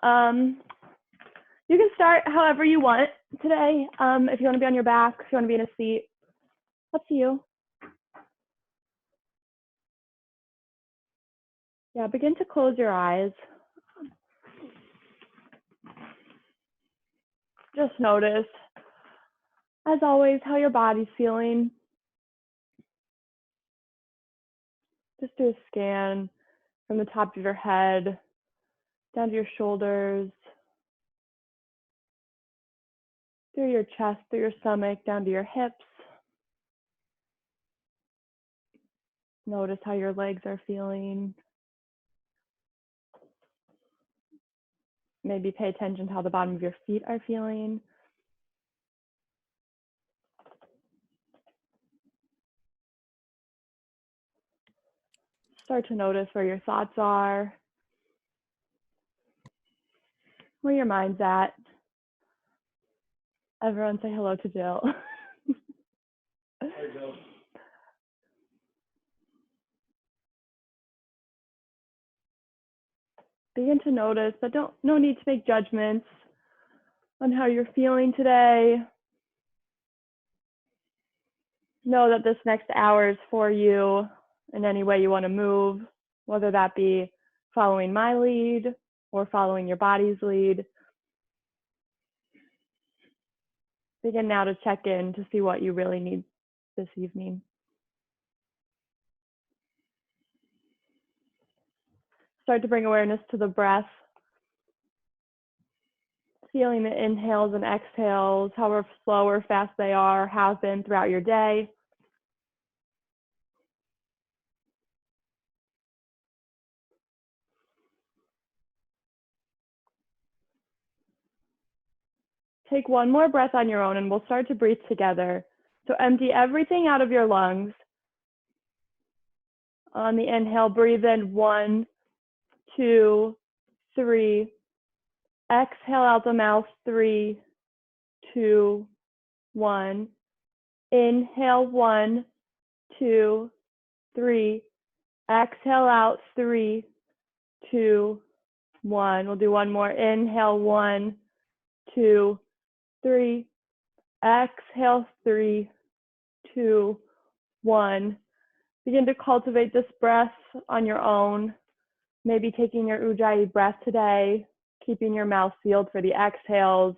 You can start however you want today. If you want to be on your back, if you want to be in a seat, up to you. Yeah, begin to close your eyes. Just notice, as always, how your body's feeling. Just do a scan from the top of your head, down to your shoulders, through your chest, through your stomach, down to your hips. Notice how your legs are feeling. Maybe pay attention to how the bottom of your feet are feeling. Start to notice where your thoughts are, where your mind's at. Everyone say hello to Jill. Hi, Jill. Begin to notice, but no need to make judgments on how you're feeling today. Know that this next hour is for you in any way you want to move, whether that be following my lead or following your body's lead. Begin now to check in to see what you really need this evening. Start to bring awareness to the breath. Feeling the inhales and exhales, however slow or fast they are, have been throughout your day. Take one more breath on your own and we'll start to breathe together. So empty everything out of your lungs. On the inhale, breathe in 1, 2, 3. Exhale out the mouth, 3, 2, 1. Inhale, 1, 2, 3. Exhale out, 3, 2, 1. We'll do one more. Inhale, 1, 2, 3. Exhale, 3, 2, 1. Begin to cultivate this breath on your own. Maybe taking your Ujjayi breath today, keeping your mouth sealed for the exhales.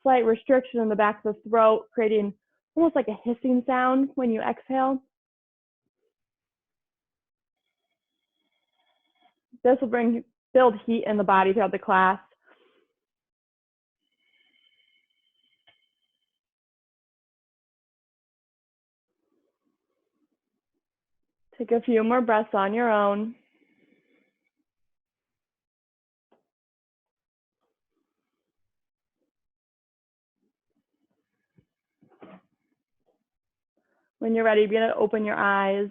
Slight restriction in the back of the throat, creating almost like a hissing sound when you exhale. This will build heat in the body throughout the class. Take a few more breaths on your own. When you're ready, begin to open your eyes.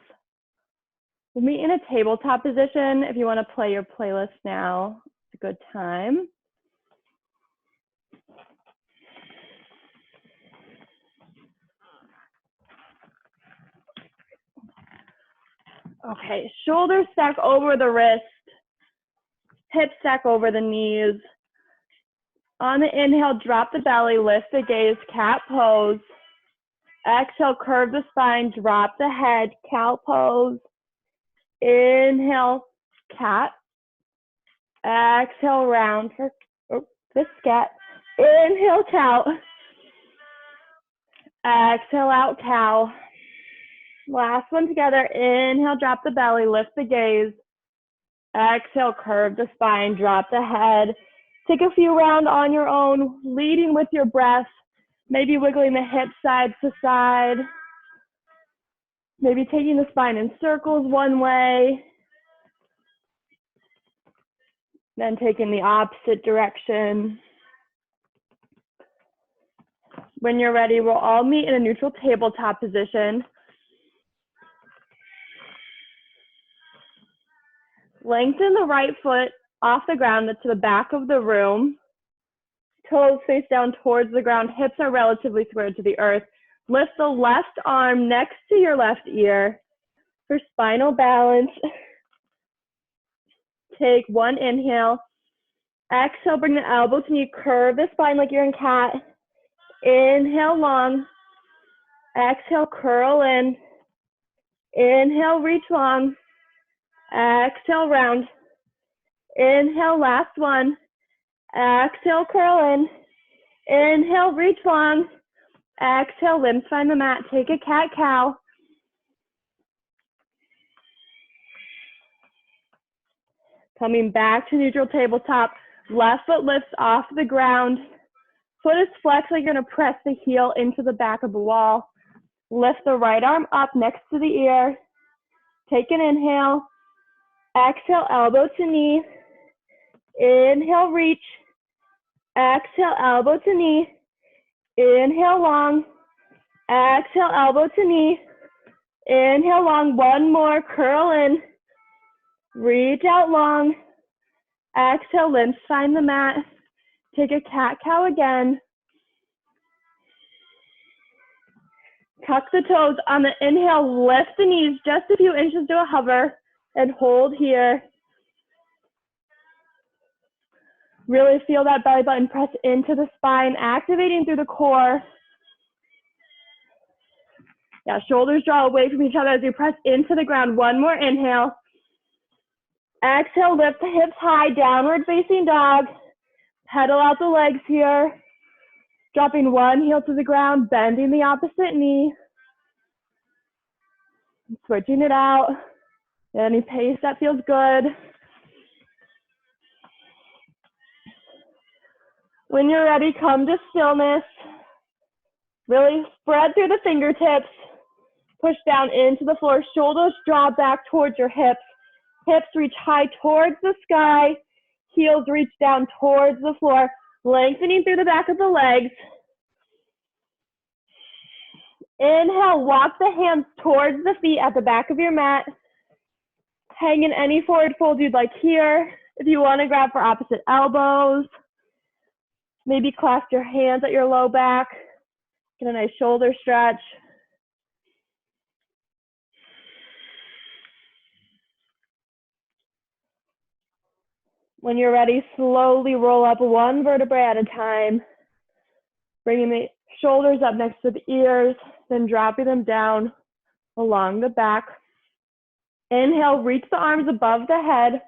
We'll meet in a tabletop position. If you want to play your playlist now, it's a good time. Okay, shoulders stack over the wrist, hips stack over the knees. On the inhale, drop the belly, lift the gaze, cat pose. Exhale, curve the spine, drop the head, cow pose. Inhale, cat. Exhale, round for the scat. Inhale, cow. Exhale out, cow. Last one together. Inhale, drop the belly, lift the gaze. Exhale, curve the spine, drop the head. Take a few rounds on your own, leading with your breath. Maybe wiggling the hips side to side. Maybe taking the spine in circles one way. Then taking the opposite direction. When you're ready, we'll all meet in a neutral tabletop position. Lengthen the right foot off the ground to the back of the room. Toes face down towards the ground. Hips are relatively squared to the earth. Lift the left arm next to your left ear for spinal balance. Take one inhale. Exhale, bring the elbow to knee, curve the spine like you're in cat. Inhale, long. Exhale, curl in. Inhale, reach long. Exhale, round. Inhale, last one. Exhale, curl in. Inhale, reach long. Exhale, limbs find the mat. Take a cat-cow. Coming back to neutral tabletop. Left foot lifts off the ground. Foot is flexed like you're going to press the heel into the back of the wall. Lift the right arm up next to the ear. Take an inhale. Exhale, elbow to knee. Inhale, reach. Exhale, elbow to knee. Inhale, long. Exhale, elbow to knee. Inhale, long. One more. Curl in. Reach out long. Exhale, limbs find the mat. Take a cat-cow again. Tuck the toes. On the inhale, lift the knees just a few inches to a hover and hold here. Really feel that belly button press into the spine, activating through the core. Yeah, shoulders draw away from each other as you press into the ground. One more inhale. Exhale, lift the hips high, downward facing dog. Pedal out the legs here. Dropping one heel to the ground, bending the opposite knee. Switching it out. Any pace that feels good. When you're ready, come to stillness. Really spread through the fingertips. Push down into the floor. Shoulders draw back towards your hips. Hips reach high towards the sky. Heels reach down towards the floor. Lengthening through the back of the legs. Inhale, walk the hands towards the feet at the back of your mat. Hang in any forward fold you'd like here. If you want to grab for opposite elbows. Maybe clasp your hands at your low back. Get a nice shoulder stretch. When you're ready, slowly roll up one vertebrae at a time. Bringing the shoulders up next to the ears, then dropping them down along the back. Inhale, reach the arms above the head.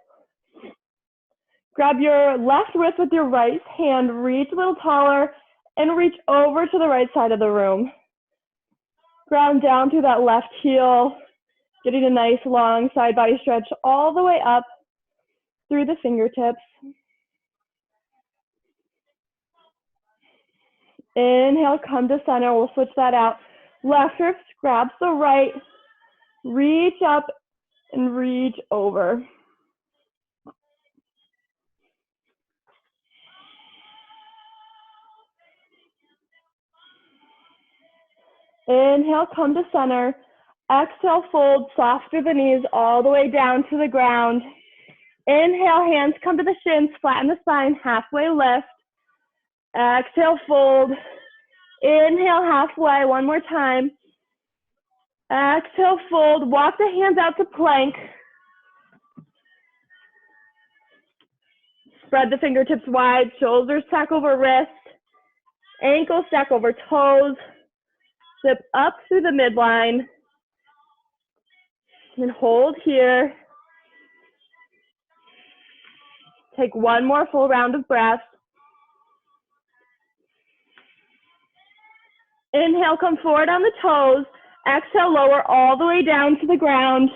Grab your left wrist with your right hand, reach a little taller, and reach over to the right side of the room. Ground down through that left heel, getting a nice long side body stretch all the way up through the fingertips. Inhale, come to center. We'll switch that out. Left wrist grabs the right, reach up and reach over. Inhale, come to center. Exhale, fold, soft through the knees all the way down to the ground. Inhale, hands come to the shins, flatten the spine, halfway lift. Exhale, fold. Inhale, halfway, one more time. Exhale, fold, walk the hands out to plank. Spread the fingertips wide, shoulders stack over wrist, ankles stack over toes. Zip up through the midline. And hold here. Take one more full round of breath. Inhale, come forward on the toes. Exhale, lower all the way down to the ground.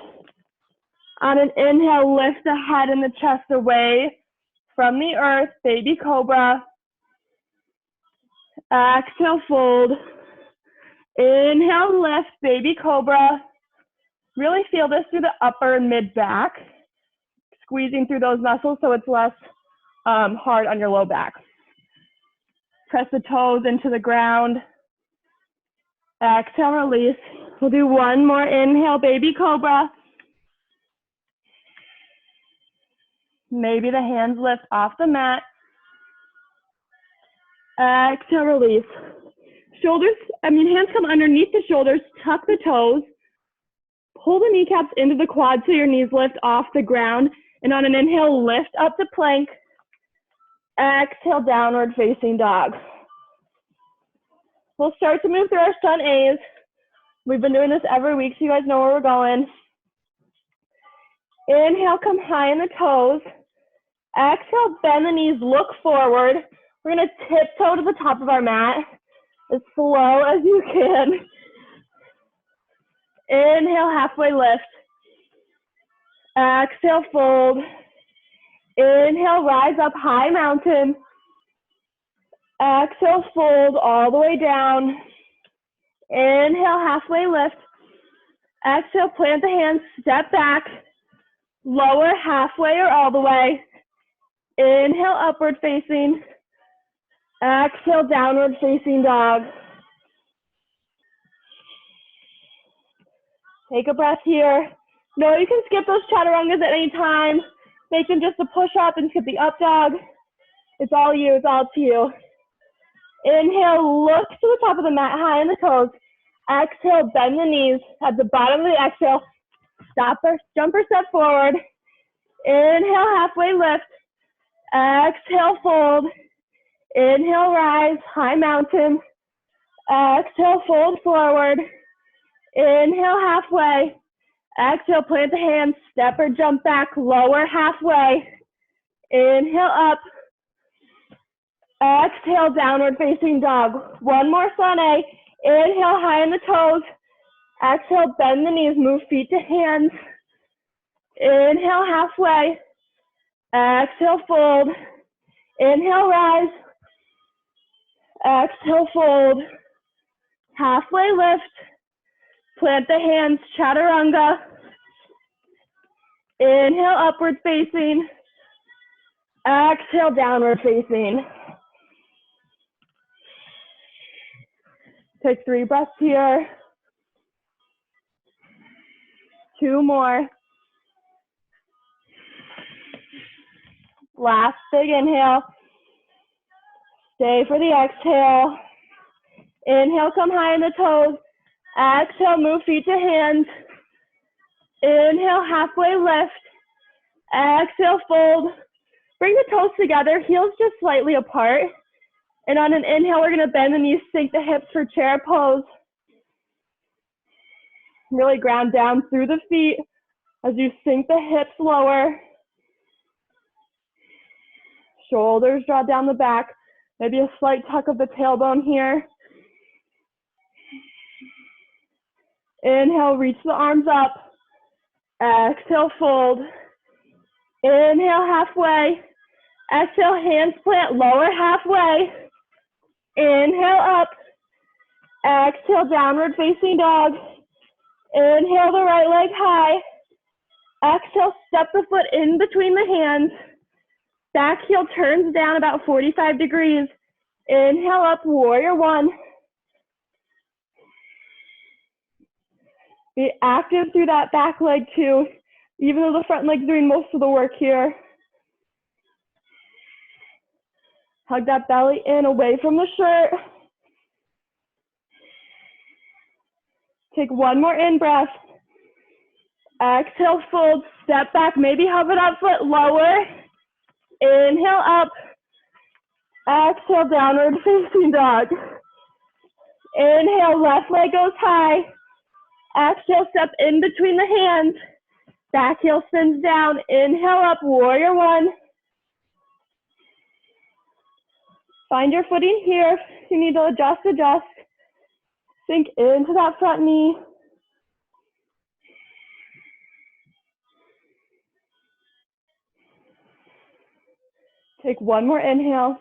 On an inhale, lift the head and the chest away from the earth, baby cobra. Exhale, fold. Inhale, lift, baby cobra. Really feel this through the upper and mid back. Squeezing through those muscles so it's less hard on your low back. Press the toes into the ground. Exhale, release. We'll do one more inhale, baby cobra. Maybe the hands lift off the mat. Exhale, release. Hands come underneath the shoulders, tuck the toes. Pull the kneecaps into the quads so your knees lift off the ground. And on an inhale, lift up to plank. Exhale, downward facing dog. We'll start to move through our sun A's. We've been doing this every week, so you guys know where we're going. Inhale, come high in the toes. Exhale, bend the knees, look forward. We're gonna tiptoe to the top of our mat as slow as you can. Inhale, halfway lift. Exhale, fold. Inhale, rise up, high mountain. Exhale, fold all the way down. Inhale, halfway lift. Exhale, plant the hands, step back. Lower halfway or all the way. Inhale, upward facing. Exhale, downward facing dog. Take a breath here. No, you can skip those chaturangas at any time. Make them just a push up and skip the up dog. It's all you, it's all to you. Inhale, look to the top of the mat, high in the toes. Exhale, bend the knees. At the bottom of the exhale, stop or jump or step forward. Inhale, halfway lift. Exhale, fold. Inhale, rise, high mountain. Exhale, fold forward. Inhale, halfway. Exhale, plant the hands, step or jump back, lower halfway. Inhale, up. Exhale, downward facing dog. One more sun A. Inhale, high in the toes. Exhale, bend the knees, move feet to hands. Inhale, halfway. Exhale, fold. Inhale, rise. Exhale, fold. Halfway lift. Plant the hands, chaturanga. Inhale, upward facing. Exhale, downward facing. Take 3 breaths here. 2 more. Last big inhale. Stay for the exhale. Inhale, come high in the toes. Exhale, move feet to hands. Inhale, halfway lift. Exhale, fold. Bring the toes together, heels just slightly apart. And on an inhale, we're gonna bend the knees, sink the hips for chair pose. Really ground down through the feet as you sink the hips lower. Shoulders draw down the back. Maybe a slight tuck of the tailbone here. Inhale, reach the arms up. Exhale, fold. Inhale, halfway. Exhale, hands plant, lower halfway. Inhale, up. Exhale, downward facing dog. Inhale, the right leg high. Exhale, step the foot in between the hands. Back heel turns down about 45 degrees. Inhale up, warrior one. Be active through that back leg too, even though the front leg's doing most of the work here. Hug that belly in, away from the shirt. Take 1 more in-breath. Exhale, fold, step back, maybe hover that foot lower. Inhale up. Exhale, downward facing dog. Inhale, left leg goes high. Exhale, step in between the hands. Back heel spins down. Inhale up, warrior one. Find your footing here. If you need to adjust, adjust. Sink into that front knee. Take 1 more inhale.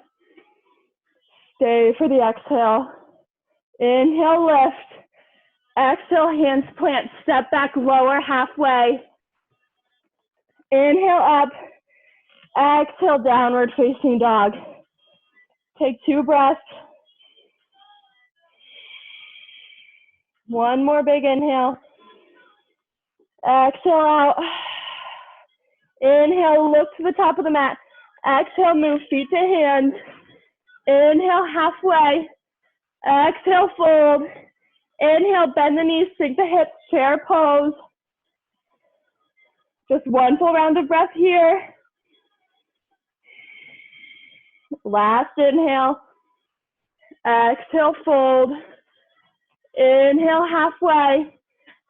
Stay for the exhale. Inhale, lift. Exhale, hands plant, step back, lower halfway. Inhale up. Exhale, downward facing dog. Take 2 breaths. 1 more big inhale. Exhale out. Inhale, look to the top of the mat. Exhale, move feet to hands. Inhale, halfway. Exhale, fold. Inhale, bend the knees, sink the hips, chair pose. Just 1 full round of breath here. Last inhale. Exhale, fold. Inhale, halfway.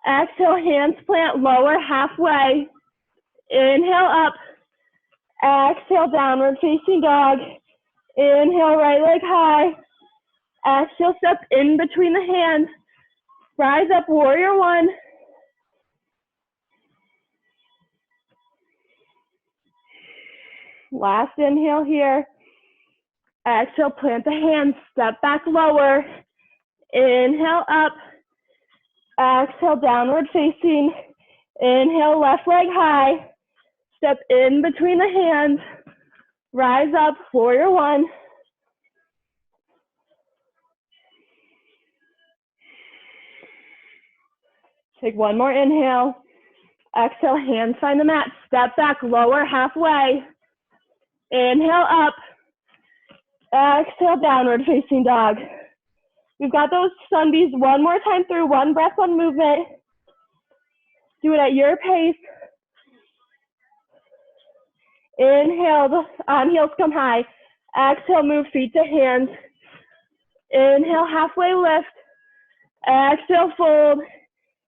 Exhale, hands plant, lower halfway. Inhale, up. Exhale, downward facing dog. Inhale, right leg high. Exhale, step in between the hands. Rise up, warrior one. Last inhale here. Exhale, plant the hands, step back lower. Inhale, up. Exhale, downward facing. Inhale, left leg high. Step in between the hands. Rise up, warrior one. Take one more inhale. Exhale, hands find the mat. Step back, lower halfway. Inhale, up. Exhale, downward facing dog. We've got those sunbeams one more time through. One breath, one movement. Do it at your pace. Inhale, the heels come high. Exhale, move feet to hands. Inhale, halfway lift. Exhale, fold.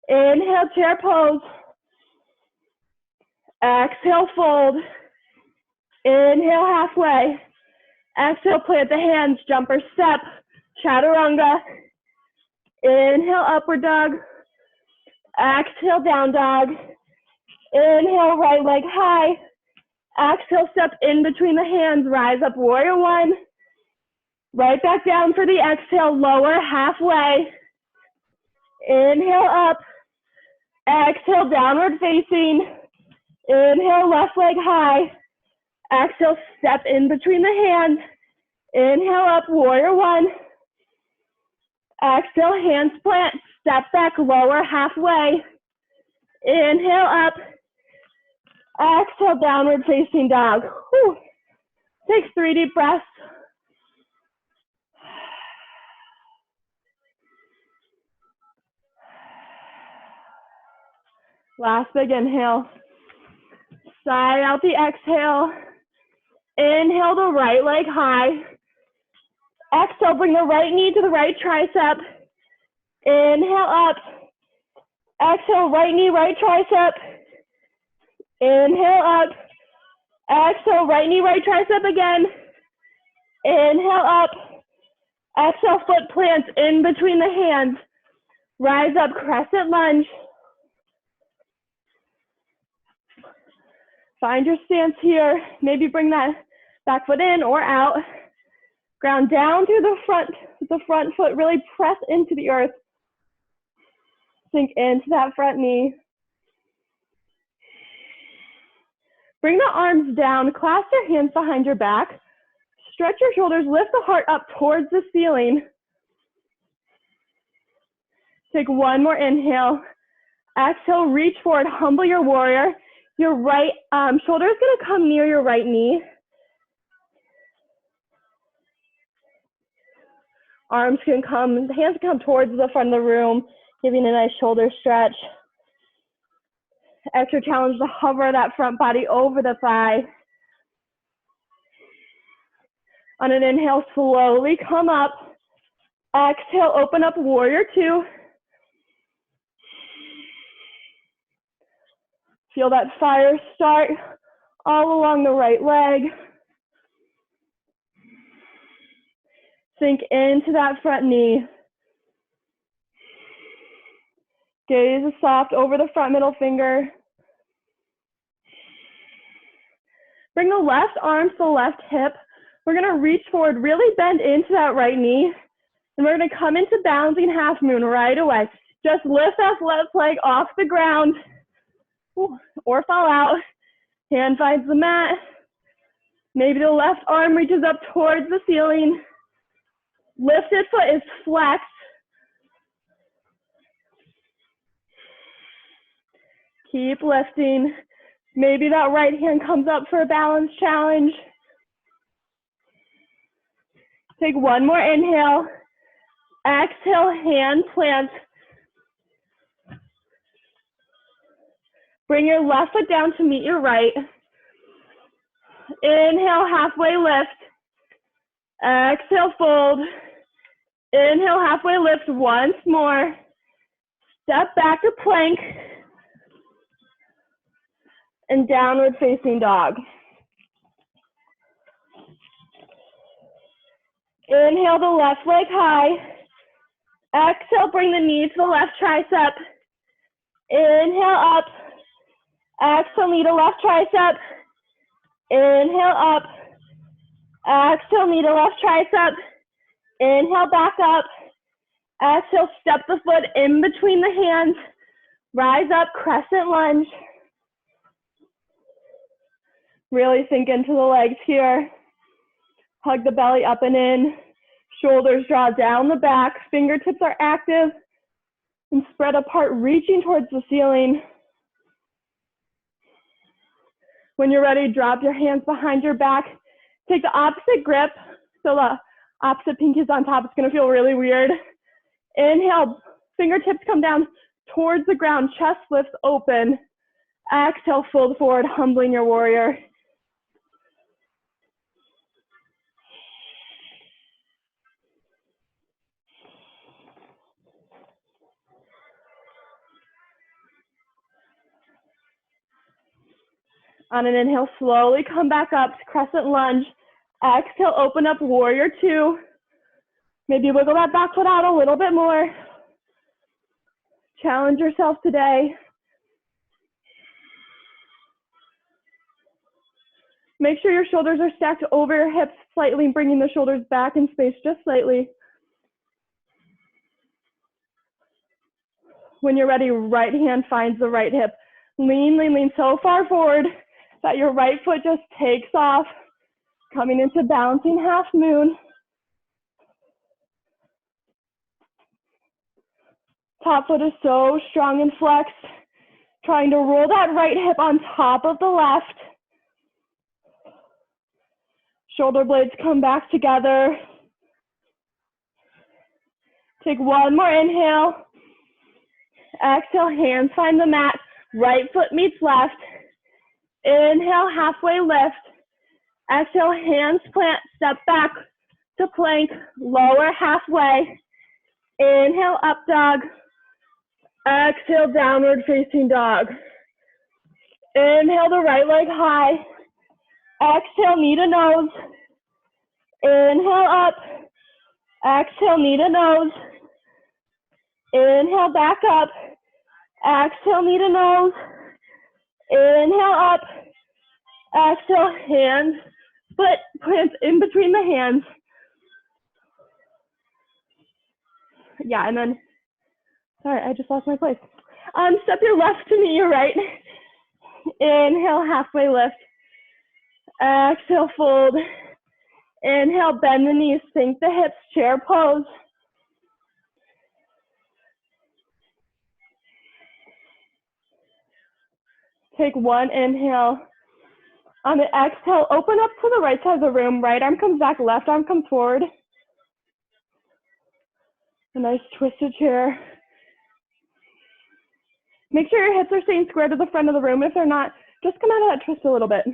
Inhale, chair pose. Exhale, fold. Inhale, halfway. Exhale, plant the hands, jumper step, chaturanga. Inhale, upward dog. Exhale, down dog. Inhale, right leg high. Exhale, step in between the hands, rise up, warrior one. Right back down for the exhale, lower halfway. Inhale, up. Exhale, downward facing. Inhale, left leg high. Exhale, step in between the hands. Inhale, up, warrior one. Exhale, hands plant, step back, lower halfway. Inhale, up. Exhale, downward facing dog. Whew. Take 3 deep breaths. Last big inhale. Sigh out the exhale. Inhale the right leg high. Exhale, bring the right knee to the right tricep. Inhale, up. Exhale, right knee, right tricep. Inhale, up. Exhale, right knee, right tricep again. Inhale, up. Exhale, foot plants in between the hands. Rise up, crescent lunge. Find your stance here. Maybe bring that back foot in or out. Ground down through the front foot. Really press into the earth. Sink into that front knee. Bring the arms down. Clasp your hands behind your back. Stretch your shoulders. Lift the heart up towards the ceiling. Take one more inhale. Exhale, reach forward. Humble your warrior. Your right shoulder is going to come near your right knee. Arms can come, the hands can come towards the front of the room, giving a nice shoulder stretch. Extra challenge to hover that front body over the thigh. On an inhale, slowly come up. Exhale, open up, warrior two. Feel that fire start all along the right leg. Sink into that front knee. Gaze is soft over the front middle finger. Bring the left arm to the left hip. We're going to reach forward, really bend into that right knee. And we're going to come into balancing half moon right away. Just lift that left leg off the ground. Or fall out. Hand finds the mat. Maybe the left arm reaches up towards the ceiling. Lifted foot is flexed. Keep lifting. Maybe that right hand comes up for a balance challenge. Take one more inhale. Exhale, hand plant. Bring your left foot down to meet your right. Inhale, halfway lift. Exhale, fold. Inhale, halfway lift once more. Step back to plank. And downward facing dog. Inhale the left leg high. Exhale, bring the knee to the left tricep. Inhale up. Exhale, knee to left tricep. Inhale up. Exhale, knee to left tricep. Inhale back up. Exhale, step the foot in between the hands. Rise up, crescent lunge. Really sink into the legs here. Hug the belly up and in. Shoulders draw down the back. Fingertips are active and spread apart, reaching towards the ceiling. When you're ready, drop your hands behind your back. Take the opposite grip. So the opposite pinky is on top. It's going to feel really weird. Inhale, fingertips come down towards the ground. Chest lifts open. Exhale, fold forward, humbling your warrior. On an inhale, slowly come back up to crescent lunge. Exhale, open up, warrior two. Maybe wiggle that back foot out a little bit more. Challenge yourself today. Make sure your shoulders are stacked over your hips slightly, bringing the shoulders back in space just slightly. When you're ready, right hand finds the right hip. Lean, lean, lean so far forward that your right foot just takes off, coming into bouncing half moon. Top foot is so strong and flexed. Trying to roll that right hip on top of the left. Shoulder blades come back together. Take one more inhale. Exhale, hands find the mat. Right foot meets left. Inhale, halfway lift. Exhale, hands plant, step back to plank, lower halfway. Inhale, up dog. Exhale, downward facing dog. Inhale, the right leg high. Exhale, knee to nose. Inhale, up. Exhale, knee to nose. Inhale, back up. Exhale, knee to nose. Inhale, up. Exhale, hands, foot plants in between the hands. Yeah, and then, sorry, I just lost my place. Step your left to meet your right. Inhale, halfway lift. Exhale, fold. Inhale, bend the knees, sink the hips, chair pose. Take one inhale. On the exhale, open up to the right side of the room. Right arm comes back, left arm comes forward. A nice twisted chair. Make sure your hips are staying square to the front of the room. If they're not, just come out of that twist a little bit.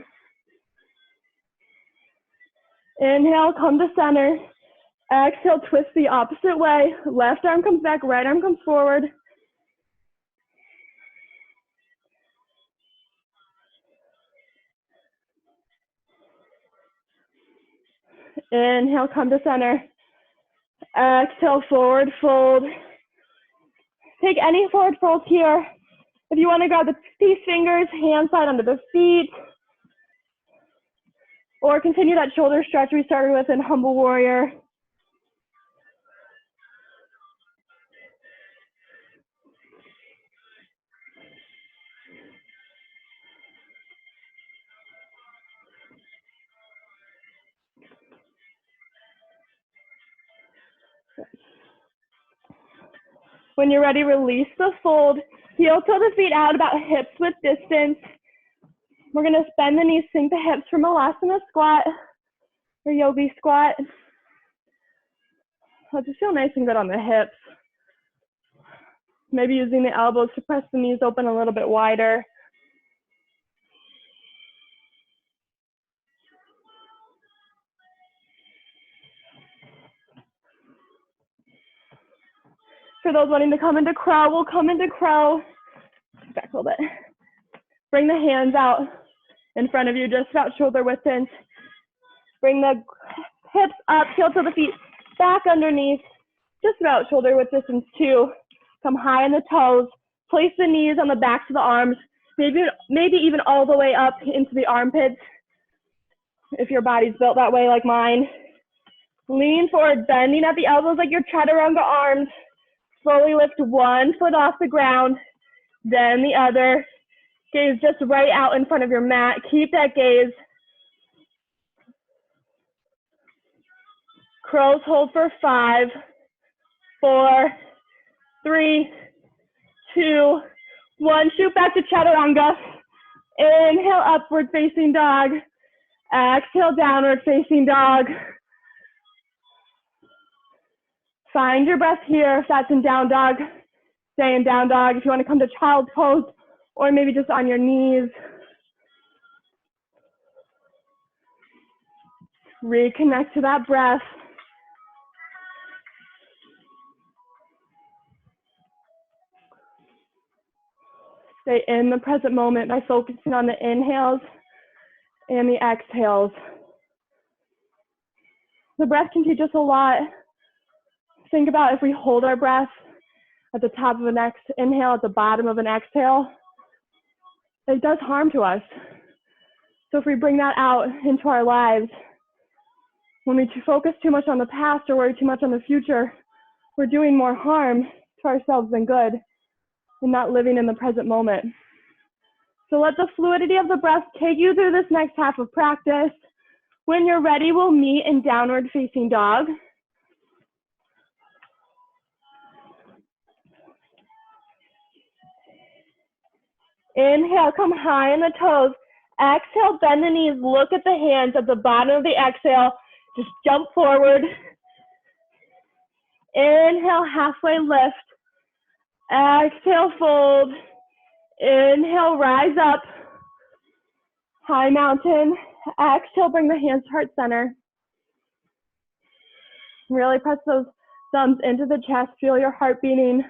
Inhale, come to center. Exhale, twist the opposite way. Left arm comes back, right arm comes forward. Inhale, come to center. Exhale, forward fold. Take any forward fold here. If you want to grab the peace fingers, hand side under the feet. Or continue that shoulder stretch we started with in humble warrior. When you're ready, release the fold. Heel toe the feet out about hips width distance. We're going to bend the knees, sink the hips from Alasana squat or Yogi squat. Let just feel nice and good on the hips. Maybe using the elbows to press the knees open a little bit wider. For those wanting to come into crow, we'll come into crow. Back a little bit. Bring the hands out in front of you, just about shoulder width in. Bring the hips up, heel to the feet, back underneath, just about shoulder width distance too. Come high in the toes. Place the knees on the backs of the arms, maybe even all the way up into the armpits, if your body's built that way like mine. Lean forward, bending at the elbows like your chaturanga arms. Slowly lift one foot off the ground, then the other. Gaze just right out in front of your mat. Keep that gaze. Crows hold for 5, 4, 3, 2, 1. Shoot back to chaturanga. Inhale, upward facing dog. Exhale, downward facing dog. Find your breath here. If that's in down dog, stay in down dog. If you want to come to child's pose, or maybe just on your knees. Reconnect to that breath. Stay in the present moment by focusing on the inhales and the exhales. The breath can teach us a lot. Think about if we hold our breath at the top of an inhale, at the bottom of an exhale, it does harm to us. So if we bring that out into our lives, when we focus too much on the past or worry too much on the future, we're doing more harm to ourselves than good and not living in the present moment. So let the fluidity of the breath take you through this next half of practice. When you're ready, we'll meet in downward facing dog. Inhale, come high in the toes. Exhale, bend the knees, look at the hands at the bottom of the exhale. Just jump forward. Inhale, halfway lift. Exhale, fold. Inhale, rise up. High mountain. Exhale, bring the hands to heart center. Really press those thumbs into the chest. Feel your heart beating.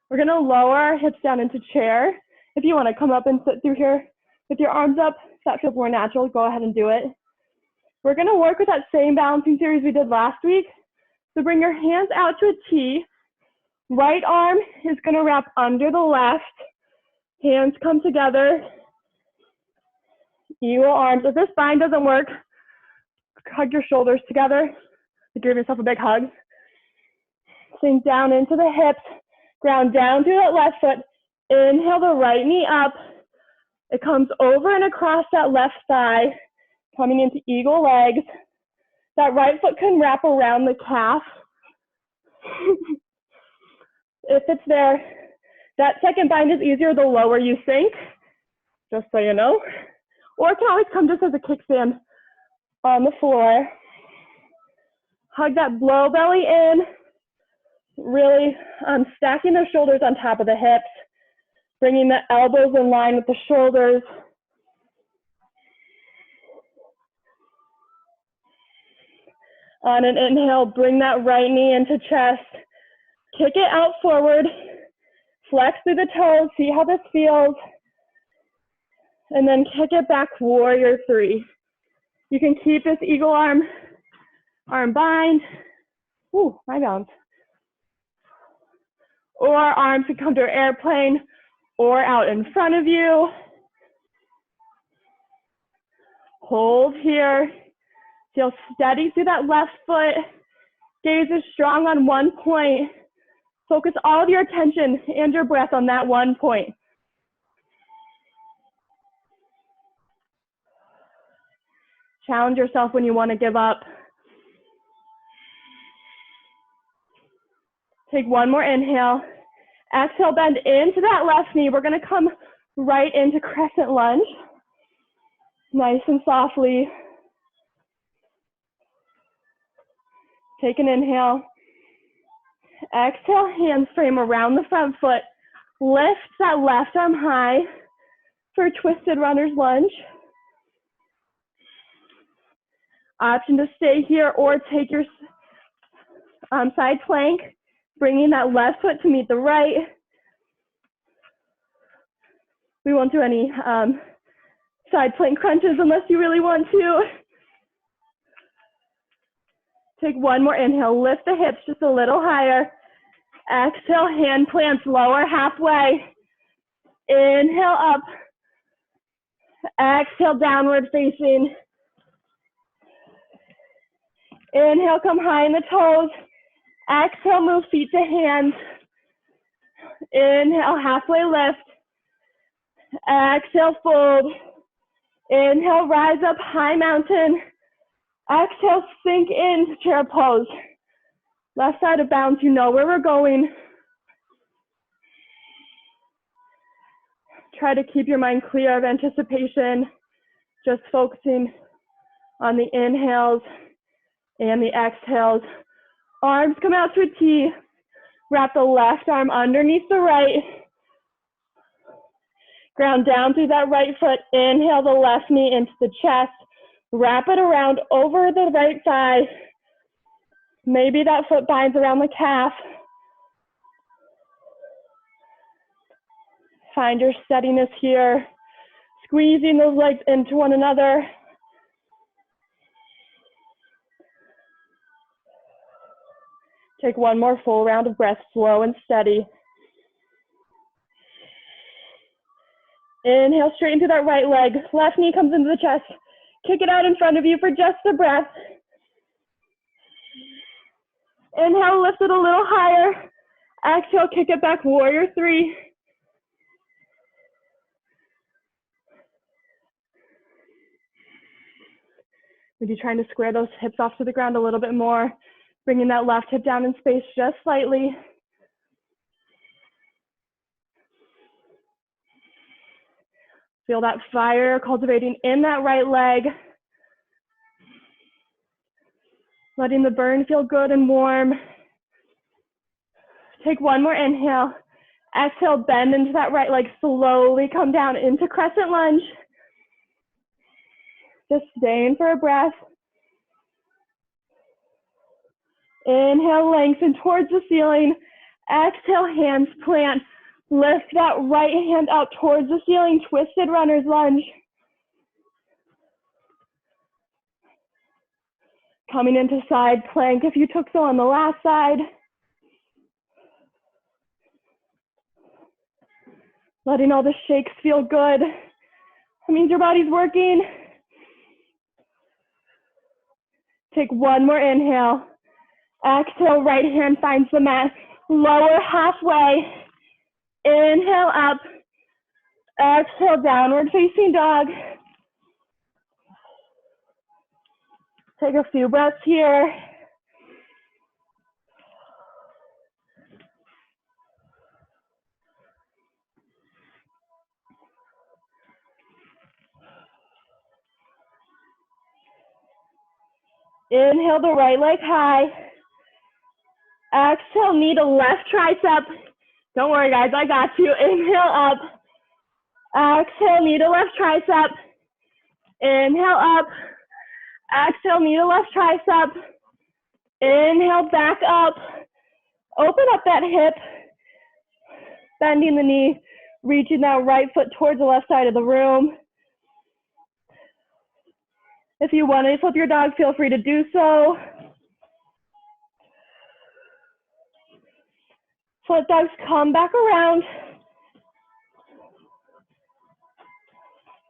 We're going to lower our hips down into chair. If you want to come up and sit through here with your arms up, if that feels more natural, go ahead and do it. We're going to work with that same balancing series we did last week. So bring your hands out to a T. Right arm is going to wrap under the left. Hands come together. Eagle arms. If this bind doesn't work, hug your shoulders together. Give yourself a big hug. Sink down into the hips. Ground down through that left foot. Inhale the right knee up. It comes over and across that left thigh, coming into eagle legs. That right foot can wrap around the calf. If it's there, that second bind is easier the lower you sink, just so you know. Or it can always come just as a kickstand on the floor. Hug that low belly in. Really stacking the shoulders on top of the hips, bringing the elbows in line with the shoulders. On an inhale, bring that right knee into chest. Kick it out forward. Flex through the toes. See how this feels. And then kick it back, warrior 3. You can keep this eagle arm bind. Ooh, my balance. Or arms can come to an airplane or out in front of you. Hold here. Feel steady through that left foot. Gaze is strong on one point. Focus all of your attention and your breath on that one point. Challenge yourself when you want to give up. Take one more inhale. Exhale, bend into that left knee. We're going to come right into crescent lunge. Nice and softly. Take an inhale. Exhale, hands frame around the front foot. Lift that left arm high for a twisted runner's lunge. Option to stay here or take your side plank, bringing that left foot to meet the right. We won't do any side plank crunches unless you really want to. Take one more inhale, lift the hips just a little higher. Exhale, hand plants lower halfway. Inhale up. Exhale, downward facing. Inhale, come high in the toes. Exhale, move feet to hands. Inhale, halfway lift. Exhale, fold. Inhale, rise up, high mountain. Exhale, sink into chair pose. Left side of bounce, you know where we're going. Try to keep your mind clear of anticipation, just focusing on the inhales and the exhales. Arms come out to a T. Wrap the left arm underneath the right. Ground down through that right foot. Inhale the left knee into the chest. Wrap it around over the right thigh. Maybe that foot binds around the calf. Find your steadiness here. Squeezing those legs into one another. Take one more full round of breath, slow and steady. Inhale, straighten through that right leg. Left knee comes into the chest. Kick it out in front of you for just a breath. Inhale, lift it a little higher. Exhale, kick it back, warrior three. Maybe trying to square those hips off to the ground a little bit more. Bringing that left hip down in space just slightly. Feel that fire cultivating in that right leg. Letting the burn feel good and warm. Take one more inhale. Exhale, bend into that right leg. Slowly come down into crescent lunge. Just staying for a breath. Inhale, lengthen towards the ceiling. Exhale, hands plant. Lift that right hand out towards the ceiling. Twisted runner's lunge. Coming into side plank if you took so on the last side. Letting all the shakes feel good. That means your body's working. Take one more inhale. Exhale, right hand finds the mat. Lower halfway. Inhale up. Exhale, downward facing dog. Take a few breaths here. Inhale the right leg high. Exhale, knee to left tricep. Don't worry guys, I got you. Inhale up. Exhale, knee to left tricep. Inhale up. Exhale, knee to left tricep. Inhale, back up. Open up that hip. Bending the knee. Reaching that right foot towards the left side of the room. If you want to flip your dog, feel free to do so. Flip dogs, come back around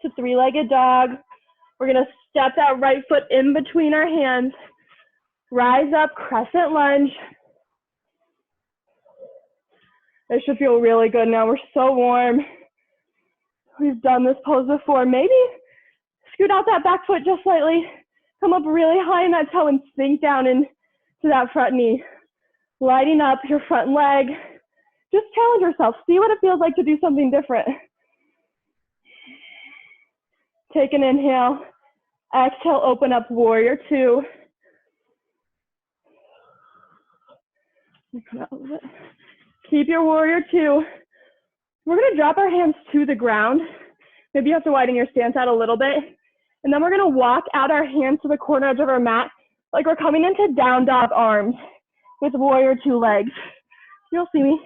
to three-legged dog. We're going to step that right foot in between our hands. Rise up, crescent lunge. This should feel really good now. We're so warm. We've done this pose before. Maybe scoot out that back foot just slightly. Come up really high in that toe and sink down into that front knee. Lighting up your front leg. Just challenge yourself. See what it feels like to do something different. Take an inhale. Exhale, open up, warrior two. Keep your warrior two. We're going to drop our hands to the ground. Maybe you have to widen your stance out a little bit. And then we're going to walk out our hands to the corner edge of our mat like we're coming into down dog arms. with warrior two legs. You'll see me.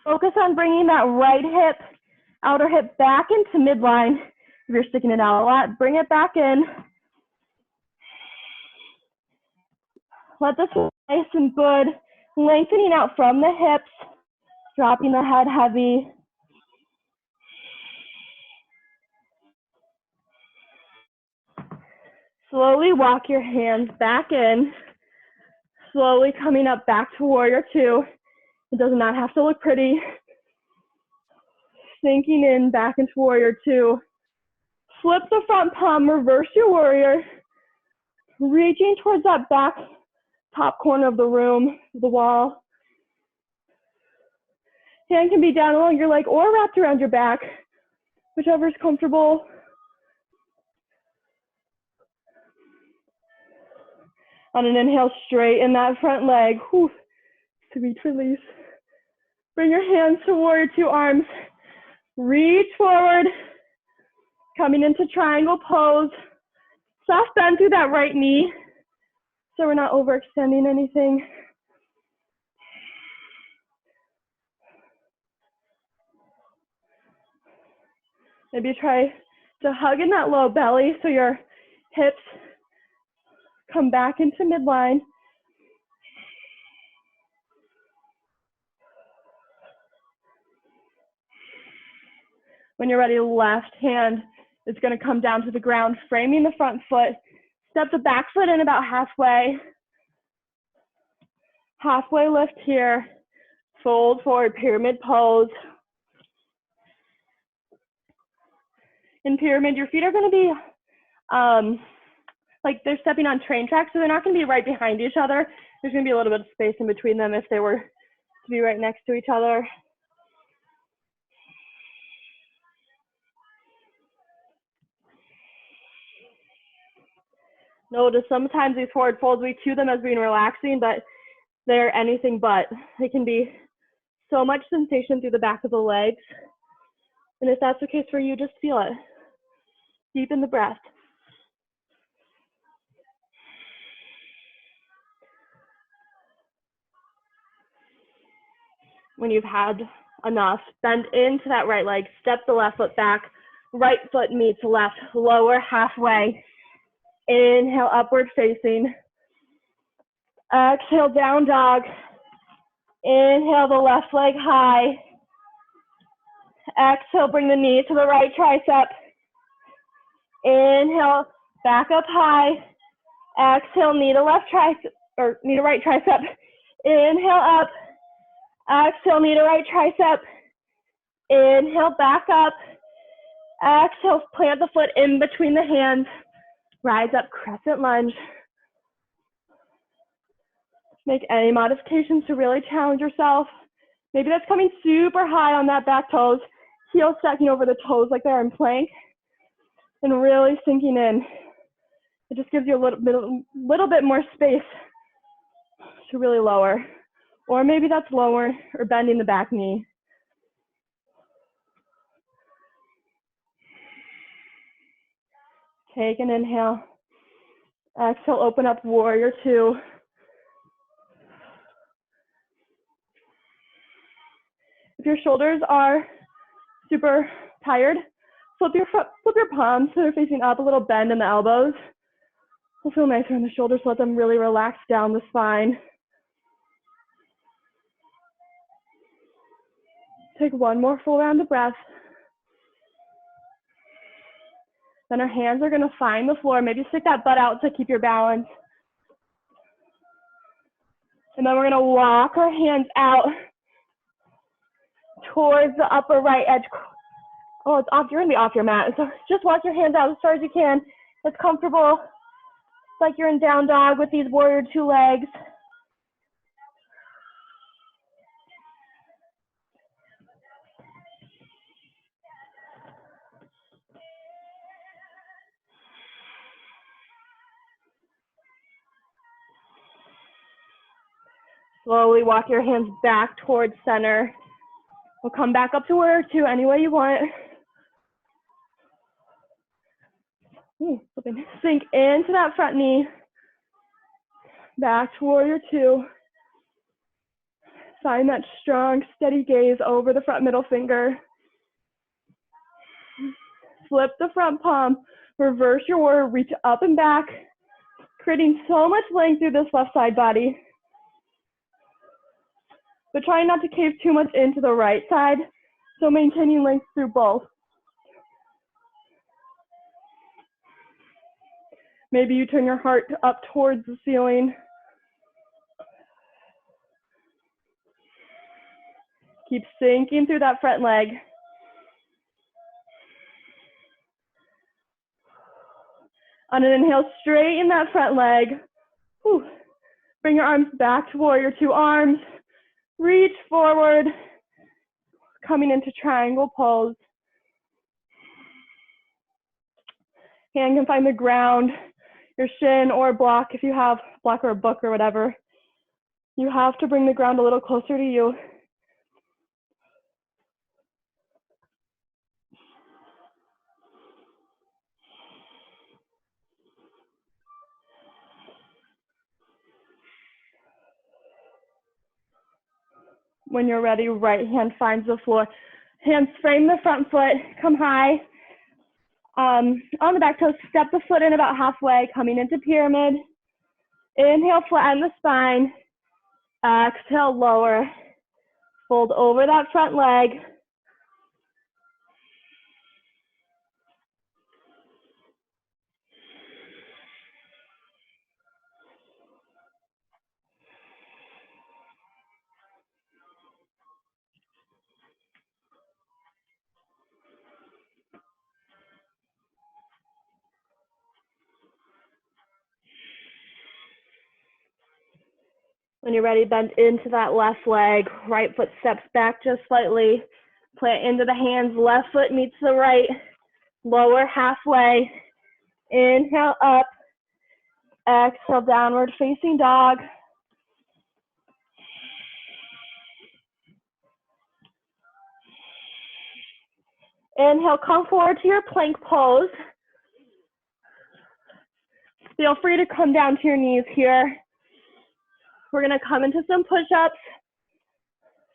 Focus on bringing that right hip, outer hip back into midline. If you're sticking it out a lot, bring it back in. Let this be nice and good. Lengthening out from the hips, dropping the head heavy. Slowly walk your hands back in. Slowly coming up back to warrior two. It does not have to look pretty. Sinking in back into warrior two. Flip the front palm, reverse your warrior. Reaching towards that back top corner of the room, the wall. Hand can be down along your leg or wrapped around your back, whichever is comfortable. On an inhale, straighten that front leg. Whew. Sweet release. Bring your hands to warrior two, arms. Reach forward. Coming into triangle pose. Soft bend through that right knee so we're not overextending anything. Maybe try to hug in that low belly so your hips come back into midline. When you're ready, left hand is going to come down to the ground, framing the front foot. Step the back foot in about halfway. Halfway lift here. Fold forward, pyramid pose. In pyramid, your feet are going to be like they're stepping on train tracks, so they're not going to be right behind each other. There's going to be a little bit of space in between them if they were to be right next to each other. Notice sometimes these forward folds, we cue them as being relaxing, but they're anything but. They can be so much sensation through the back of the legs. And if that's the case for you, just feel it. Deepen the breath. When you've had enough, bend into that right leg, step the left foot back, right foot meets left, lower halfway. Inhale, upward facing. Exhale, down dog. Inhale, the left leg high. Exhale, bring the knee to the right tricep. Inhale, back up high. Exhale, knee to left tricep, or knee to right tricep. Inhale, up. Exhale, knee to right tricep. Inhale, back up. Exhale, plant the foot in between the hands. Rise up, crescent lunge. Make any modifications to really challenge yourself. Maybe that's coming super high on that back toes, heel stacking over the toes like they're in plank, and really sinking in. It just gives you a little bit more space to really lower. Or maybe that's lower or bending the back knee. Take an inhale. Exhale, open up, warrior two. If your shoulders are super tired, flip your palms so they're facing up, a little bend in the elbows. It'll feel nicer in the shoulders, so let them really relax down the spine. Take one more full round of breath. Then our hands are gonna find the floor. Maybe stick that butt out to keep your balance. And then we're gonna walk our hands out towards the upper right edge. Oh, it's off, you're gonna be off your mat. So just walk your hands out as far as you can. It's comfortable. It's like you're in down dog with these warrior two legs. Slowly walk your hands back towards center. We'll come back up to warrior two any way you want. Sink into that front knee. Back to warrior two. Find that strong, steady gaze over the front middle finger. Flip the front palm, reverse your warrior, reach up and back, creating so much length through this left side body. But try not to cave too much into the right side, so maintaining length through both. Maybe you turn your heart up towards the ceiling. Keep sinking through that front leg. On an inhale, straighten that front leg. Whew. Bring your arms back to warrior two. Arms, reach forward, coming into triangle pose. Hand can find the ground, your shin or a block if you have a block or a book or whatever. You have to bring the ground a little closer to you. When you're ready, right hand finds the floor. Hands frame the front foot, come high. On the back toe, step the foot in about halfway, coming into pyramid. Inhale, flatten the spine. Exhale, lower. Fold over that front leg. When you're ready, bend into that left leg. Right foot steps back just slightly. Plant into the hands. Left foot meets the right. Lower halfway. Inhale up. Exhale, downward facing dog. Inhale, come forward to your plank pose. Feel free to come down to your knees here. We're gonna come into some push-ups.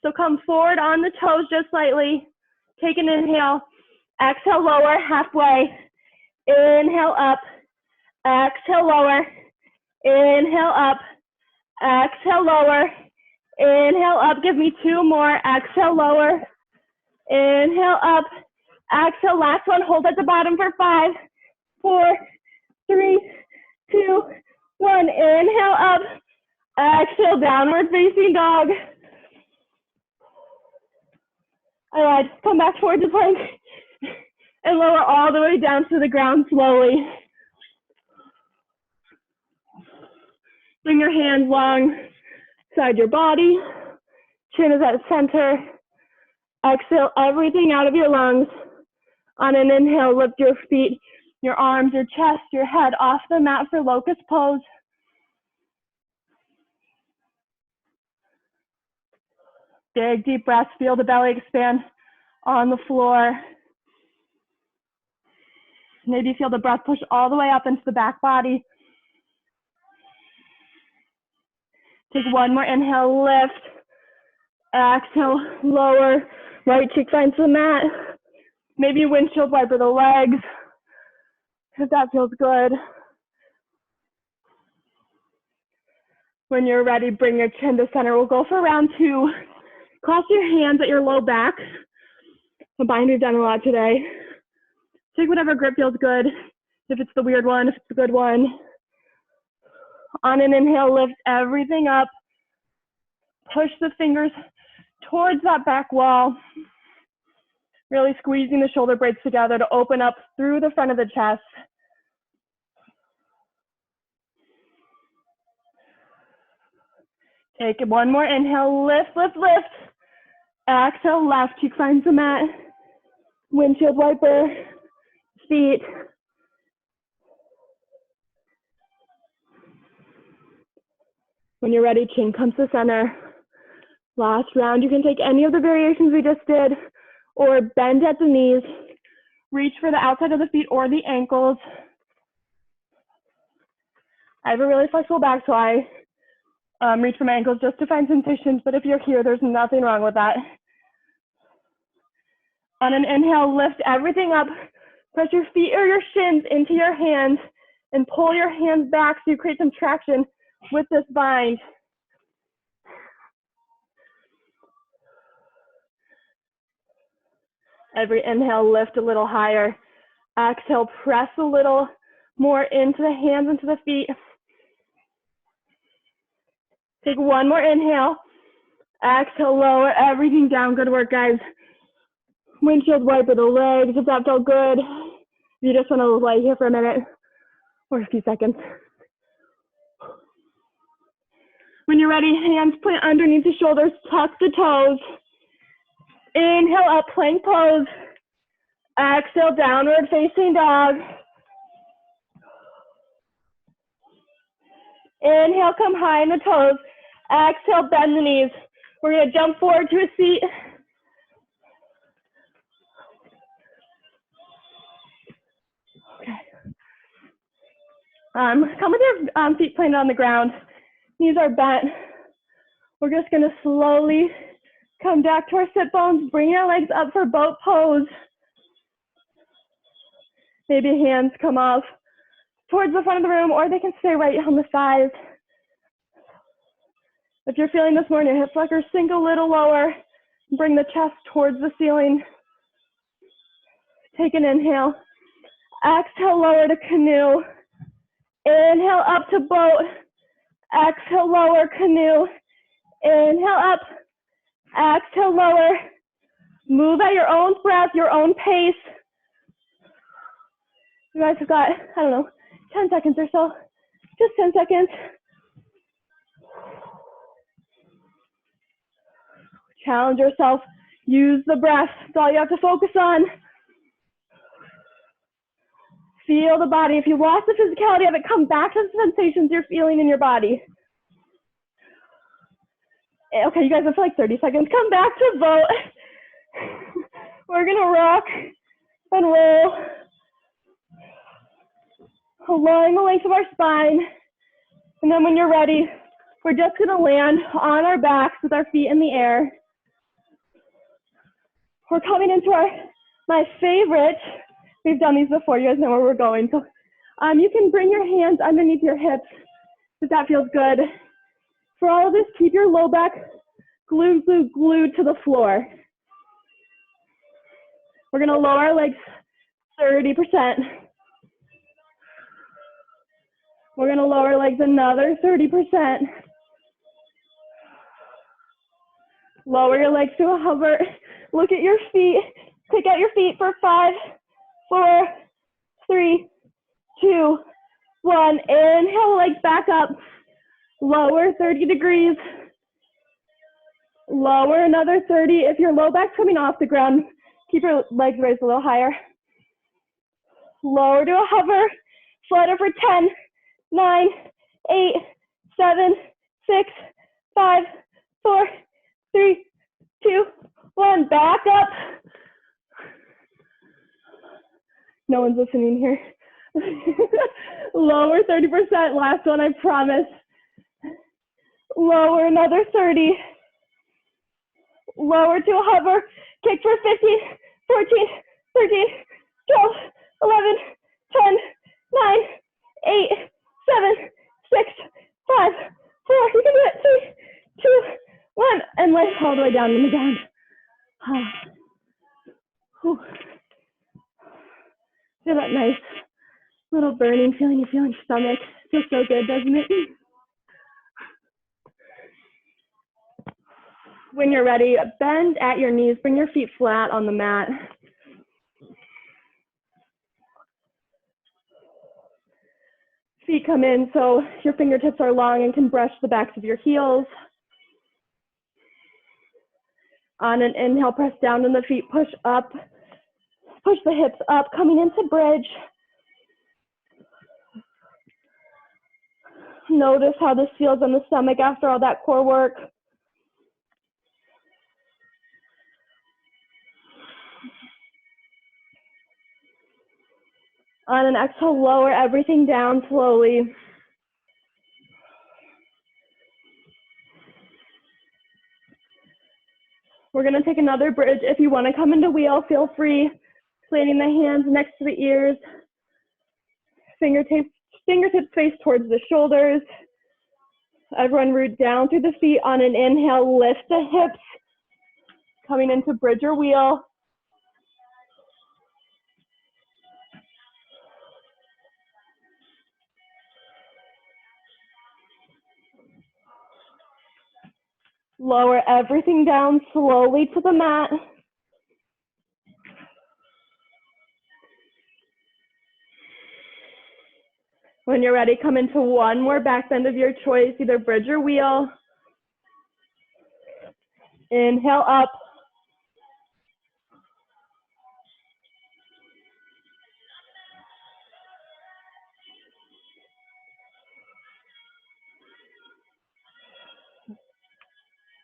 So come forward on the toes just slightly. Take an inhale. Exhale, lower, halfway. Inhale up. Exhale, lower. Inhale up. Exhale, lower. Inhale up. Give me two more. Exhale, lower. Inhale up. Exhale, last one. Hold at the bottom for 5, 4, 3, 2, 1. Inhale up. Exhale, downward facing dog. All right, come back towards the plank and lower all the way down to the ground slowly. Bring your hands long beside your body. Chin is at center. Exhale everything out of your lungs. On an inhale, lift your feet, your arms, your chest, your head off the mat for locust pose. Big, deep breaths. Feel the belly expand on the floor. Maybe feel the breath push all the way up into the back body. Take one more inhale, lift. Exhale, lower. Right cheek finds the mat. Maybe windshield wiper the legs, if that feels good. When you're ready, bring your chin to center. We'll go for round 2. Cross your hands at your low back. A bind we've done a lot today. Take whatever grip feels good. If it's the weird one, if it's the good one. On an inhale, lift everything up. Push the fingers towards that back wall. Really squeezing the shoulder blades together to open up through the front of the chest. Take one more inhale, lift, lift, lift. Exhale, left cheek finds the mat. Windshield wiper, feet. When you're ready, chin comes to center. Last round, you can take any of the variations we just did, or bend at the knees. Reach for the outside of the feet or the ankles. I have a really flexible back, so I reach for my ankles just to find sensations, but if you're here, there's nothing wrong with that. On an inhale, lift everything up. Press your feet or your shins into your hands and pull your hands back so you create some traction with this bind. Every inhale, lift a little higher. Exhale, press a little more into the hands, into the feet. Take one more inhale. Exhale, lower everything down. Good work, guys. Windshield wiper the legs if that felt good. You just want to lay here for a minute or a few seconds. When you're ready, hands plant underneath the shoulders, tuck the toes. Inhale up, plank pose. Exhale, downward facing dog. Inhale, come high in the toes. Exhale, bend the knees. We're going to jump forward to a seat. Okay. Come with your feet planted on the ground. Knees are bent. We're just going to slowly come back to our sit bones. Bring your legs up for boat pose. Maybe hands come off towards the front of the room, or they can stay right on the sides. If you're feeling this more in your hip flexors, sink a little lower. Bring the chest towards the ceiling. Take an inhale. Exhale, lower to canoe. Inhale, up to boat. Exhale, lower, canoe. Inhale, up. Exhale, lower. Move at your own breath, your own pace. You guys have got, I don't know, 10 seconds or so. Just 10 seconds. Challenge yourself. Use the breath. That's all you have to focus on. Feel the body. If you lost the physicality of it, come back to the sensations you're feeling in your body. Okay, you guys have for like 30 seconds. Come back to vote. We're gonna rock and roll along the length of our spine. And then when you're ready, we're just gonna land on our backs with our feet in the air. We're coming into my favorite. We've done these before, you guys know where we're going. So you can bring your hands underneath your hips if that feels good. For all of this, keep your low back glued to the floor. We're gonna lower our legs 30%. We're gonna lower legs another 30%. Lower your legs to a hover. Look at your feet. Kick out your feet for 5, 4, 3, 2, 1. Inhale, legs back up. Lower 30 degrees. Lower another 30. If your low back's coming off the ground, keep your legs raised a little higher. Lower to a hover. Flutter for 10, 9, 8, 7, 6, 5, 4, 3, 2, 1. Back up. No one's listening here. Lower 30%. Last one, I promise. Lower another 30. Lower to a hover. Kick for 15, 14, 13, 12, 11, 10, 9, 8, 7, 6, 5, 4. You can do it. 3, 2, 1. And lift all the way down in the ground. Feel that nice little burning feeling you feel in your stomach. Feels so good, doesn't it? When you're ready, bend at your knees. Bring your feet flat on the mat. Feet come in so your fingertips are long and can brush the backs of your heels. On an inhale, press down on the feet, push up. Push the hips up, coming into bridge. Notice how this feels on the stomach after all that core work. On an exhale, lower everything down slowly. We're gonna take another bridge. If you wanna come into wheel, feel free. Planting the hands next to the ears. Fingertips face towards the shoulders. Everyone root down through the feet. On an inhale, lift the hips. Coming into bridge or wheel. Lower everything down slowly to the mat. When you're ready, come into one more back bend of your choice, either bridge or wheel. Inhale up.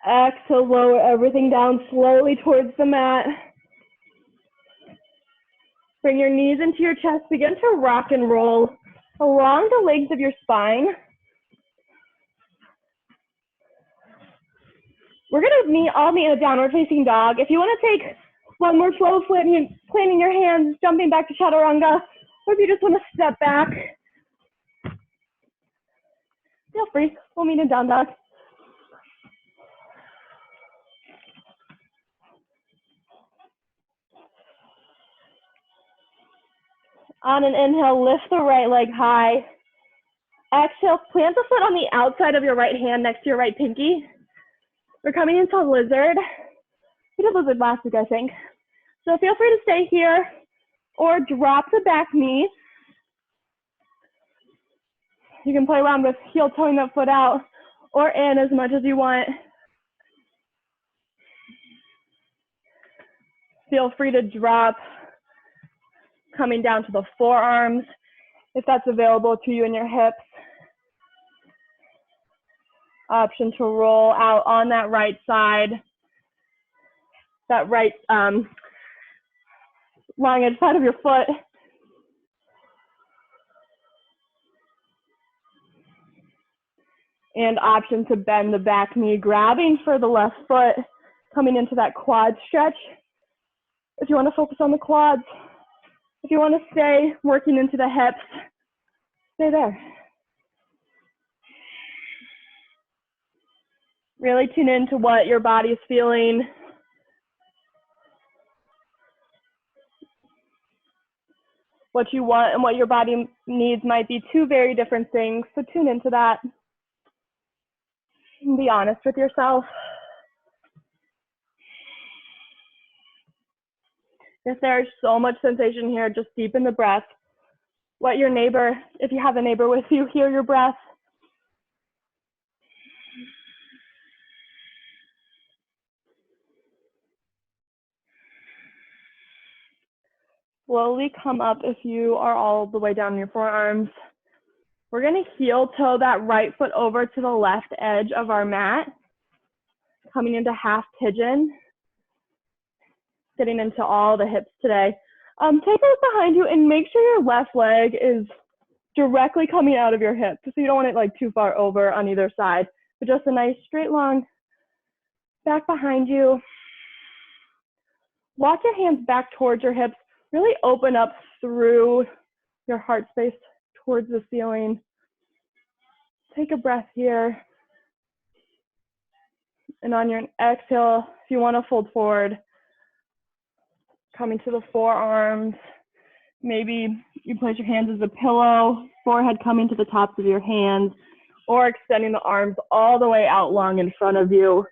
Exhale, lower everything down slowly towards the mat. Bring your knees into your chest. Begin to rock and roll along the legs of your spine. We're gonna all meet in a downward facing dog. If you wanna take one more flow, planting your hands, jumping back to chaturanga, or if you just wanna step back, feel free. We'll meet in down dog. On an inhale, lift the right leg high. Exhale, plant the foot on the outside of your right hand next to your right pinky. We're coming into lizard. We did lizard last week, I think. So feel free to stay here or drop the back knee. You can play around with heel toeing that foot out or in as much as you want. Feel free to drop, coming down to the forearms if that's available to you in your hips. Option to roll out on that right side, that right long edge side of your foot. And option to bend the back knee, grabbing for the left foot, coming into that quad stretch. If you want to focus on the quads, if you want to stay working into the hips, stay there. Really tune into what your body is feeling. What you want and what your body needs might be two very different things, so tune into that. And be honest with yourself. If there's so much sensation here, just deepen the breath. Let your neighbor, if you have a neighbor with you, hear your breath. Slowly come up if you are all the way down in your forearms. We're going to heel toe that right foot over to the left edge of our mat, coming into half pigeon, getting into all the hips today. Take a look behind you and make sure your left leg is directly coming out of your hip. So you don't want it like too far over on either side, but just a nice straight long back behind you. Walk your hands back towards your hips. Really open up through your heart space towards the ceiling. Take a breath here. And on your exhale, if you want to fold forward, coming to the forearms. Maybe you place your hands as a pillow, forehead coming to the tops of your hands, or extending the arms all the way out long in front of you.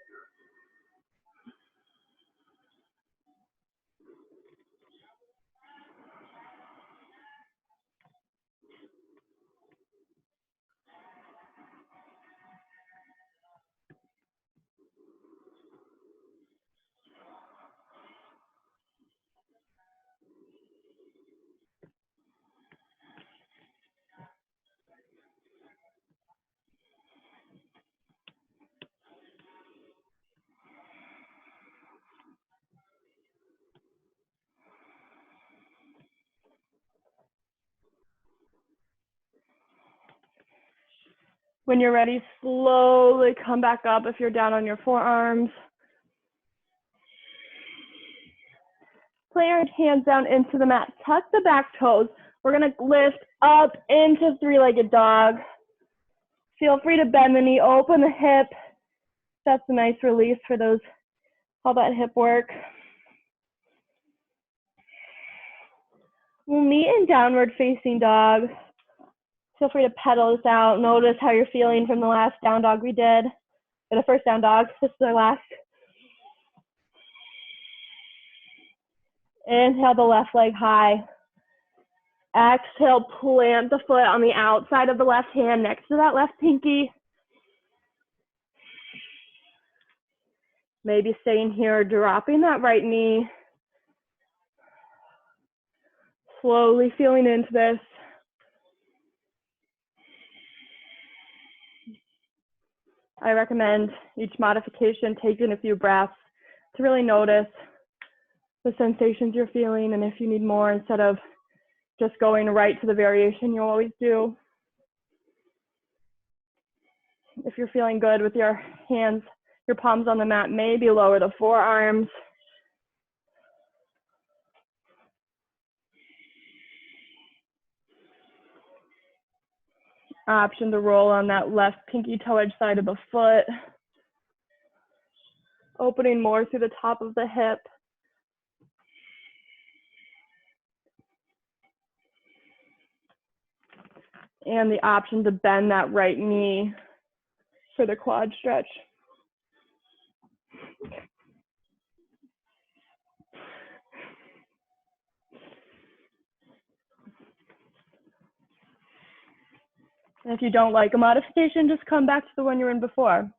When you're ready, slowly come back up if you're down on your forearms. plant your hands down into the mat. Tuck the back toes. We're going to lift up into three-legged dog. Feel free to bend the knee, open the hip. That's a nice release for those, all that hip work. We'll meet in downward facing dog. Feel free to pedal this out. Notice how you're feeling from the last down dog we did. The first down dog, this is our last. Inhale the left leg high. Exhale, plant the foot on the outside of the left hand next to that left pinky. Maybe staying here, dropping that right knee. Slowly feeling into this. I recommend each modification taking a few breaths to really notice the sensations you're feeling, and if you need more, instead of just going right to the variation you always do. If you're feeling good with your hands, your palms on the mat, maybe lower the forearms. Option to roll on that left pinky toe edge side of the foot. Opening more through the top of the hip. And the option to bend that right knee for the quad stretch. And if you don't like a modification, just come back to the one you were in before.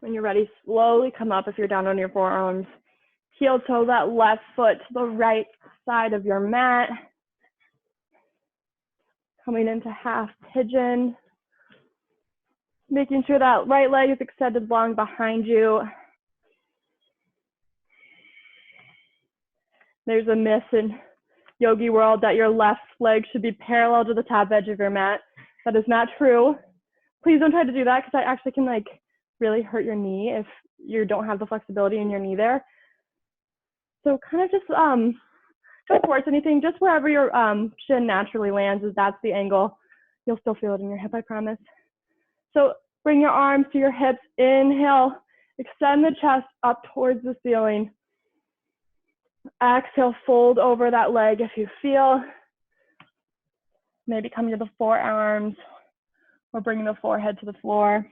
When you're ready, slowly come up if you're down on your forearms. Heel toe that left foot to the right side of your mat. Coming into half pigeon. Making sure that right leg is extended long behind you. There's a myth in yogi world that your left leg should be parallel to the top edge of your mat. That is not true. Please don't try to do that, because that actually can really hurt your knee if you don't have the flexibility in your knee there. So kind of just don't force anything, just wherever your shin naturally lands, is that's the angle. You'll still feel it in your hip, I promise. So bring your arms to your hips, inhale, extend the chest up towards the ceiling. Exhale, fold over that leg if you feel. Maybe coming to the forearms or bringing the forehead to the floor.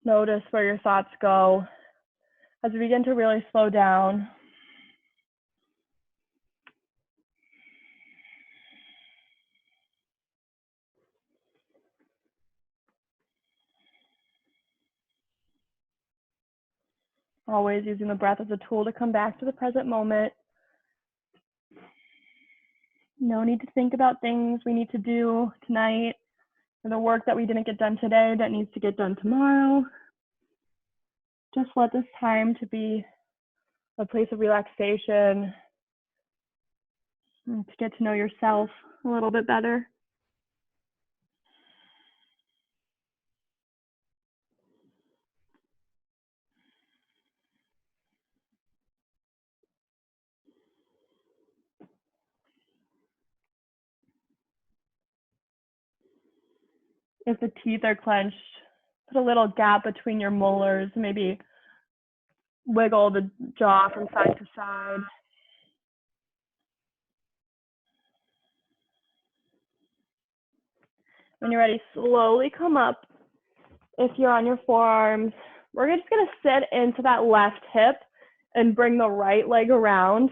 Notice where your thoughts go as we begin to really slow down. Always using the breath as a tool to come back to the present moment. No need to think about things we need to do tonight, or the work that we didn't get done today that needs to get done tomorrow. Just let this time to be a place of relaxation and to get to know yourself a little bit better. If the teeth are clenched, put a little gap between your molars, maybe wiggle the jaw from side to side. When you're ready, slowly come up. If you're on your forearms, we're just gonna sit into that left hip and bring the right leg around.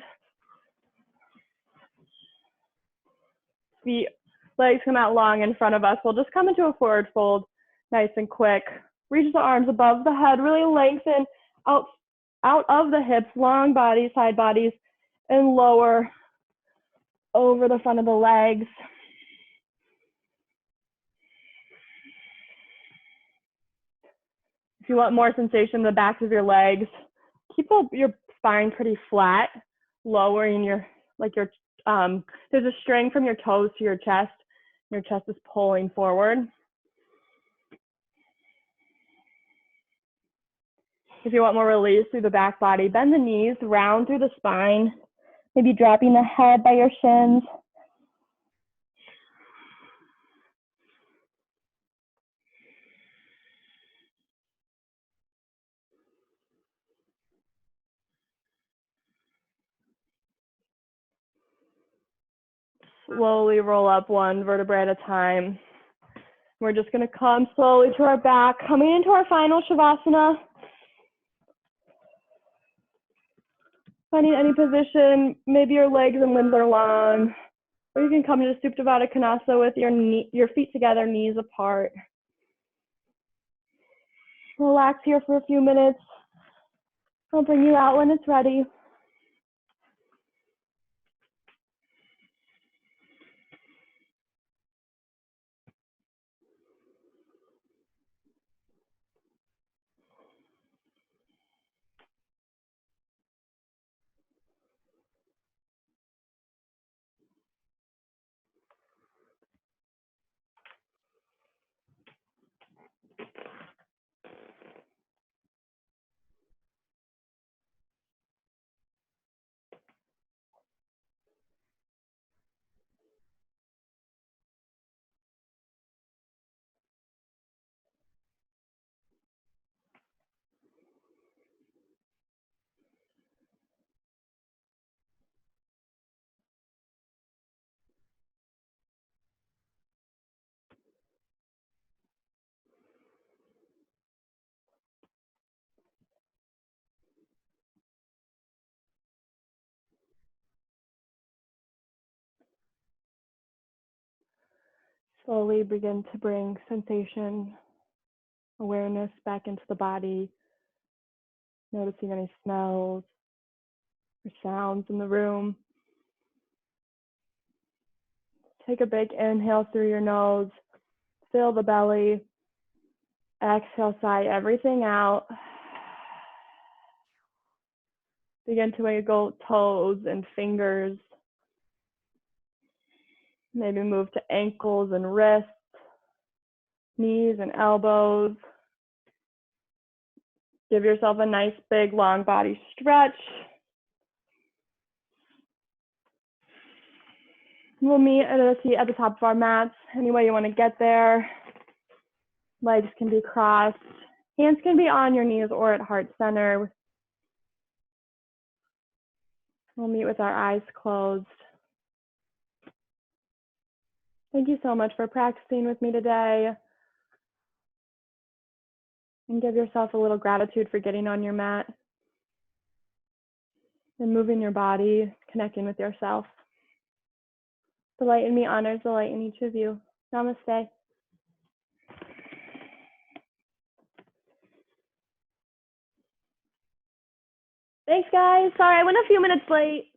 The legs come out long in front of us. We'll just come into a forward fold, nice and quick. Reach the arms above the head, really lengthen out of the hips, long bodies, side bodies, and lower over the front of the legs. If you want more sensation in the backs of your legs, keep your spine pretty flat, lowering there's a string from your toes to your chest. Your chest is pulling forward. If you want more release through the back body, bend the knees, round through the spine, maybe dropping the head by your shins. Slowly roll up one vertebrae at a time. We're just going to come slowly to our back, coming into our final Shavasana. Finding any position, maybe your legs and limbs are long, or you can come to Supta Baddha Konasana with your feet together, knees apart. Relax here for a few minutes. I'll bring you out when it's ready. Slowly begin to bring sensation, awareness back into the body, noticing any smells or sounds in the room. Take a big inhale through your nose, fill the belly, exhale, sigh everything out. Begin to wiggle toes and fingers. Maybe move to ankles and wrists, knees and elbows. Give yourself a nice big long body stretch. We'll meet at a seat at the top of our mats. Any way you want to get there. Legs can be crossed. Hands can be on your knees or at heart center. We'll meet with our eyes closed. Thank you so much for practicing with me today. And give yourself a little gratitude for getting on your mat and moving your body, connecting with yourself. The light in me honors the light in each of you. Namaste. Thanks, guys. Sorry, I went a few minutes late.